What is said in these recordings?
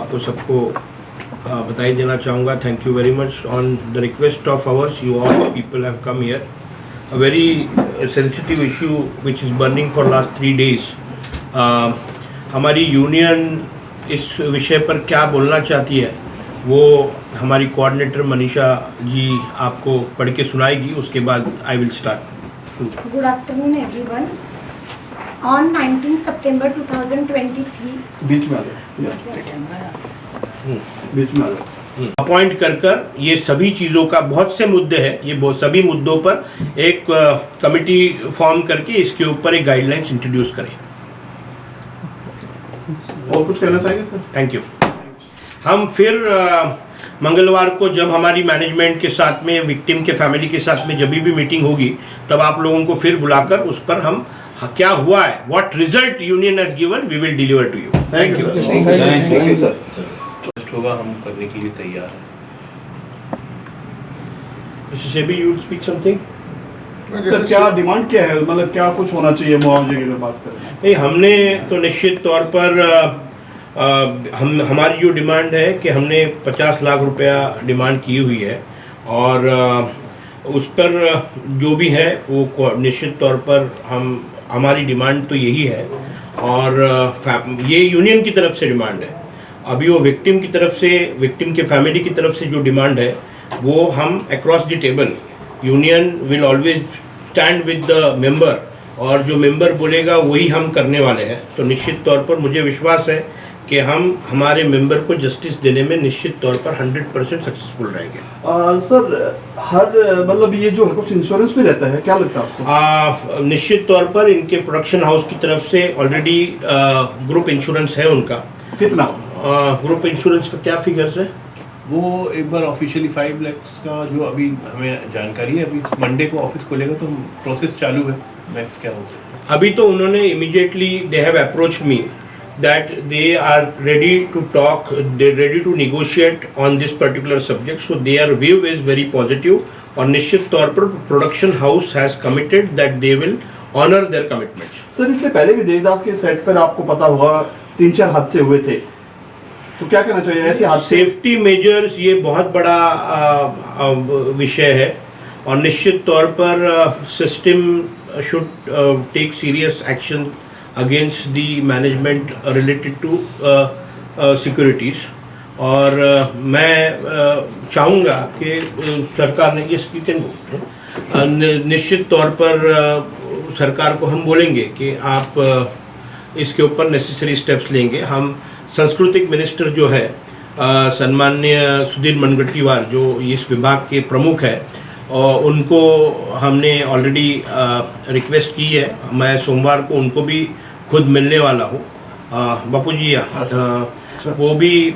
आपको सबको बधाई देना चाहूँगा. Thank you very much. On the request of hours you all people have come here. A very sensitive issue which is burning for last 3 days. हमारी union इस विषय पर क्या बोलना चाहती है वो हमारी कोऑर्डिनेटर मनीषा जी आपको पढ़ के सुनाएगी. उसके बाद I will start. Good afternoon everyone. On 19 September 2023. बीच में आ जाओ. बीच में आ जाओ. अपॉइंट कर ये सभी चीज़ों का बहुत से मुद्दे हैं. ये सभी मुद्दों पर एक कमिटी फॉर्म करके इसके ऊपर एक गाइडलाइंस इंट्रोड्यूस करें. और कुछ कहना चाहिए सर? Thank you. हम फिर मंगलवार को जब हमारी मैनेजमेंट के साथ में विक्टिम के फैमिली के साथ में जब भी मीटिंग होगी तब आप लोगों को फिर बुलाकर उस पर हम क्या हुआ है, what result union has given, we will deliver to you. Thank you sir. होगा हम करने के लिए तैयार हैं. Mister Sebi, you will speak something. Sir क्या डिमांड क्या है, मतलब क्या कुछ होना चाहिए मुआवजे की बात करें? नहीं, हमने तो निश्चित तौर पर हमारी जो डिमांड है कि हमने 50 लाख रुपया डिमांड की हुई है और उस पर जो भी है वो निश्चित तौर पर हमारी डिमांड तो यही है और ये यूनियन की तरफ से डिमांड है. अभी वो विक्टिम की तरफ से, विक्टिम के फैमिली की तरफ से जो डिमांड है वो हम across the table union will always stand with the member और जो मेंबर बोलेगा वही हम करने वाले हैं. तो निश्चित तौर पर मुझे विश्वास है कि हम हमारे मेंबर को जस्टिस देने में निश्चित तौर पर 100% सक्सेसफुल रहेंगे. सर हर मतलब ये जो कुछ इंश्योरेंस भी रहता है, क्या लगता है आपको? निश्चित तौर पर इनके प्रोडक्शन हाउस की तरफ से ऑलरेडी ग्रुप इंश्योरेंस है उनका. कितना ग्रुप इंश्योरेंस का क्या फिगर्स है? वो एक बार ऑफिशियली 5 लाख का जो अभी हमें जानकारी है, अभी मंडे को ऑफिस खोलेगा तो प्रोसेस चालू है. मैक्स क्या हो सकता है? अभी तो उन्होंने immediately they have approached me that they are ready to talk, they're ready to negotiate on this particular subject, so their view is very positive और निश्चित तौर पर production house has committed that they will honor their commitments. Sir इससे पहले भी देवदास के set पर आपको पता होगा 3-4 हादसे हुए थे, तो क्या कहना चाहिए ऐसे हादसे? सेफ्टी मेजर्स ये बहुत बड़ा विषय है और निश्चित तौर पर system should take serious action against the management related to securities और मैं चाहूँगा कि सरकार ने निश्चित तौर पर सरकार को हम बोलेंगे कि आप इसके ऊपर नेसेसरी स्टेप्स लेंगे. हम सांस्कृतिक मिनिस्टर जो है सम्माननीय सुधीर मुनगंटीवार जो इस विभाग के प्रमुख है और उनको हमने ऑलरेडी रिक्वेस्ट की है. मैं सोमवार को उनको भी खुद मिलने वाला हूँ. बापू जी वो भी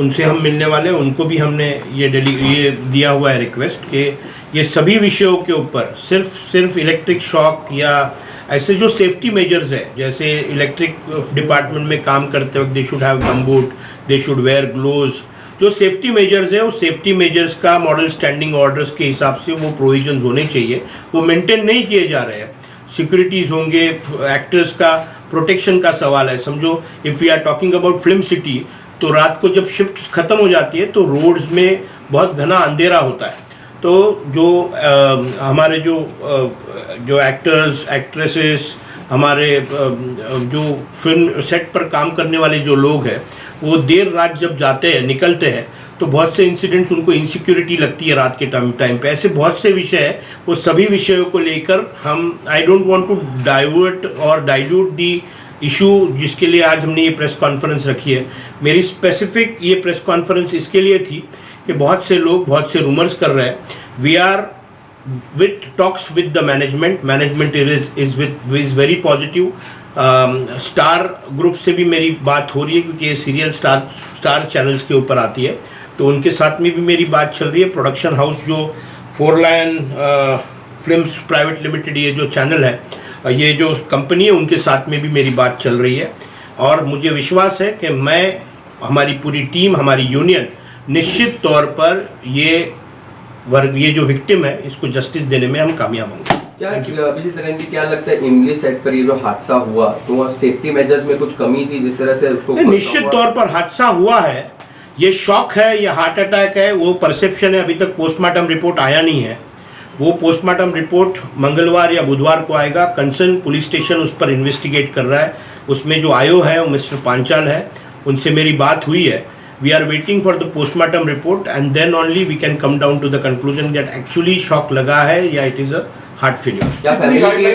उनसे हम मिलने वाले हैं. उनको भी हमने ये दिया हुआ है रिक्वेस्ट कि ये सभी विषयों के ऊपर सिर्फ इलेक्ट्रिक शॉक या ऐसे जो सेफ्टी मेजर्स है, जैसे इलेक्ट्रिक डिपार्टमेंट में काम करते वक्त they should have gumboot, they should wear gloves. जो सेफ्टी मेजर्स है उस सेफ्टी मेजर्स का मॉडल स्टैंडिंग ऑर्डर्स के हिसाब से वो प्रोविजंस होने चाहिए, वो मेंटेन नहीं किए जा रहे हैं. सिक्योरिटीज़ होंगे, एक्टर्स का प्रोटेक्शन का सवाल है. समझो if we are talking about film city तो रात को जब शिफ्ट ख़त्म हो जाती है तो रोड्स में बहुत घना अंधेरा होता है. तो जो हमारे जो एक्टर्स एक्ट्रेसेस हमारे जो फिल्म सेट पर काम करने वाले जो लोग हैं वो देर रात जब जाते हैं निकलते हैं तो बहुत से इंसिडेंट्स उनको इनसिक्योरिटी लगती है रात के टाइम पे. ऐसे बहुत से विषय है, वो सभी विषयों को लेकर हम I don't want to divert और डाइल्यूट दी इशू जिसके लिए आज हमने ये प्रेस कॉन्फ्रेंस रखी है. मेरी स्पेसिफिक ये प्रेस कॉन्फ्रेंस इसके लिए थी कि बहुत से लोग बहुत से रूमर्स कर रहे हैं. We are with talks with the management is very positive. Star group से भी मेरी बात हो रही है क्योंकि ये सीरियल स्टार चैनल्स के ऊपर आती है तो उनके साथ में भी मेरी बात चल रही है. प्रोडक्शन हाउस जो 4 लायन फिल्म्स प्राइवेट लिमिटेड ये जो चैनल है, ये जो कंपनी है, उनके साथ में भी मेरी बात चल रही है और मुझे विश्वास है कि मैं, हमारी पूरी टीम, हमारी यूनियन निश्चित तौर पर ये जो विक्टिम है इसको जस्टिस देने में हम कामयाब होंगे. क्या अभिजीत तरंगी, क्या लगता है इमली सेट पर ये जो हादसा हुआ तो सेफ्टी मेजर्स में कुछ कमी थी जिस तरह से उसको नहीं, निश्चित तौर पर हादसा हुआ है, ये शॉक है, ये हार्ट अटैक है, वो परसेप्शन है। अभी तक पोस्टमार्टम रिपोर्ट आया नहीं है, वो पोस्टमार्टम रिपोर्ट मंगलवार या बुधवार को आएगा। कंसर्न पुलिस स्टेशन उस पर इन्वेस्टिगेट कर रहा है, उसमें जो आयो है वो मिस्टर पांचाल है, उनसे मेरी बात हुई है। We are waiting for the postmortem report and then only we can come down to the conclusion that actually shock लगा है या it is a heart failure. क्या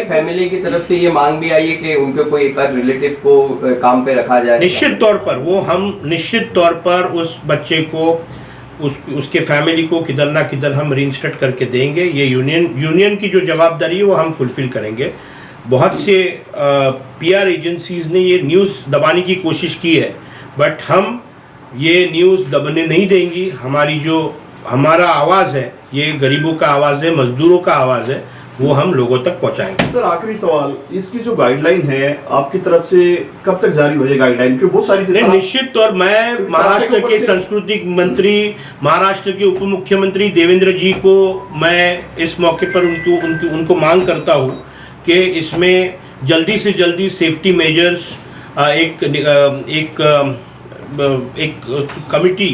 फैमिली की तरफ से ये मांग भी आई है कि उनके कोई एक रिलेटिव को काम पे रखा जाए? निश्चित तौर पर वो हम निश्चित तौर पर उस बच्चे को उसके फैमिली को किधर ना किधर हम रीइंस्टेट करके देंगे। ये यूनियन की जो जवाबदारी है वो हम फुलफिल करेंगे। बहुत से पीआर एजेंसीज ने ये न्यूज़ दबाने की कोशिश की है, बट हम ये न्यूज़ दबने नहीं देंगी। हमारा आवाज़ है, ये गरीबों का आवाज़ है, मजदूरों का आवाज़ है, वो हम लोगों तक पहुंचाएंगे। सर आखिरी सवाल, इसकी जो गाइडलाइन है आपकी तरफ से कब तक जारी हो जाए गाइडलाइन? क्योंकि बहुत सारी निश्चित तौर मैं महाराष्ट्र के सांस्कृतिक मंत्री, महाराष्ट्र के उप मुख्यमंत्री देवेंद्र जी को मैं इस मौके पर उनको मांग करता हूँ कि इसमें जल्दी से जल्दी सेफ्टी मेजर्स एक कमिटी